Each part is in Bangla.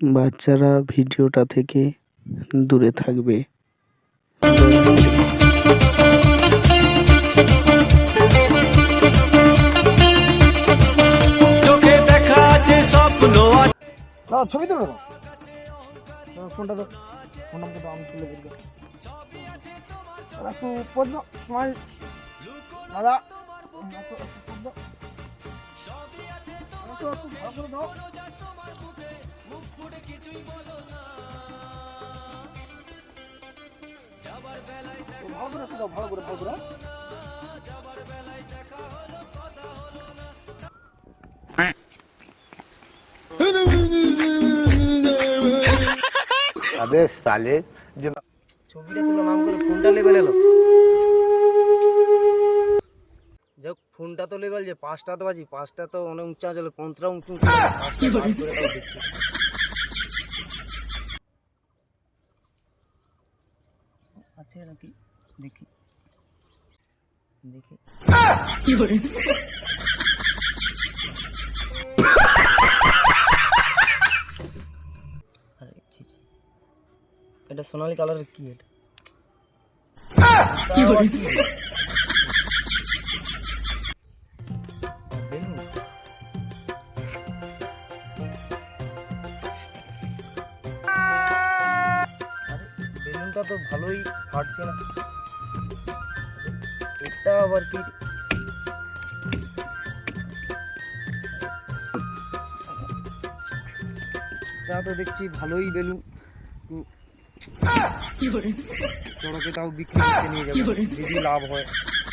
বাচ্চারা ভিডিওটা থেকে দূরে থাকবে। চোখে দেখা আছে স্বপ্ন। না ছবি তুলো না, ফোনটা তো ফোনটা তো আমি তুলে দিই। একটু পড় সময় দাদা, ভালো করে अबे साले जो ছবিটা তুলো নাম করে ফোনটা লেবেল এলো। যাক ফোনটা তো লেবেল যে 5টা তো বাজি, 5টা তো অনেক উঁচা চলে, 15 উঁচু কি করে দেখছি। আচ্ছা নাকি দেখি দেখি কি করে এটা সোনালী কালারের কি এটা কি করে বেলুনটা তো ভালোই ফাটছে না, এটা আবার কি এটা তো দেখছি ভালোই বেলুন চড়কে তাও বিক্রি করতে নিয়ে যাবে যদি লাভ হয়।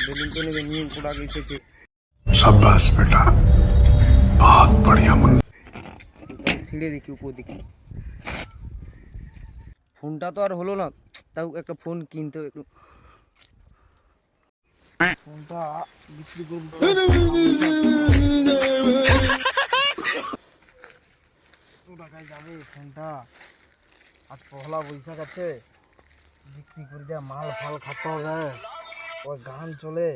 বেলুন তো নেবে, নিউ প্রোডাক্ট এসেছে। शाबाश बेटा, बहुत बढ़िया मुन्ना। ছিঁড়ে দেখি উপর দেখি, ফোনটা তো আর হলো না, তাও একটা ফোন কিনতে একটু ফোনটা বিক্রি করবো। টাকায় যাবে ফোনটা, আজ পহলা বৈশাখ আছে, বিক্রি করে দেওয়া মাল ফাল খাতে হবে, ওই গান চলে,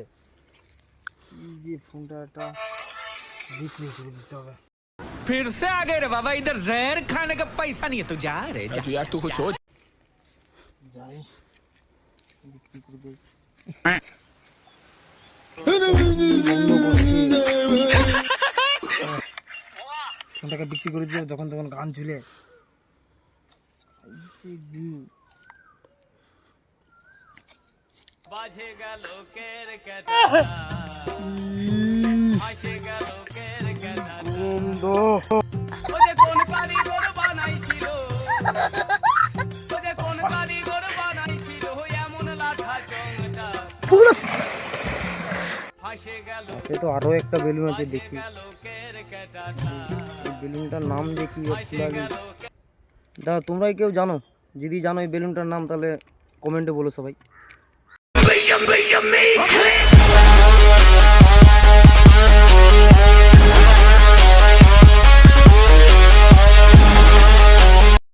এই যে ফোনটা একটা বিক্রি করে দিতে হবে। फिर से आ गए रे बाबा, इधर जहर खाने का पैसा नहीं है तो जा रे जा। यार तू कुछ सोच। যাই বিক্রি করে দেই। ফোনটাকে বিক্রি করে দিয়ে যখন তখন গান ঝুলে বাজেগা লোকের কাটা, আসেগা লোকের কাটা। ওরে কোন কারিগর বানাইছিল, ওরে কোন কারিগর বানাইছিল এমন লাঠা চংটা। ফাঁসেগা সে তো আরো একটা বেলুন আছে দেখি, লোকের কাটা। এই বেলুনটার নাম দেখি। দাদা তোমরাই কেউ জানো? যদি জানো এই বেলুনটার নাম তাহলে কমেন্টে বলো সবাই।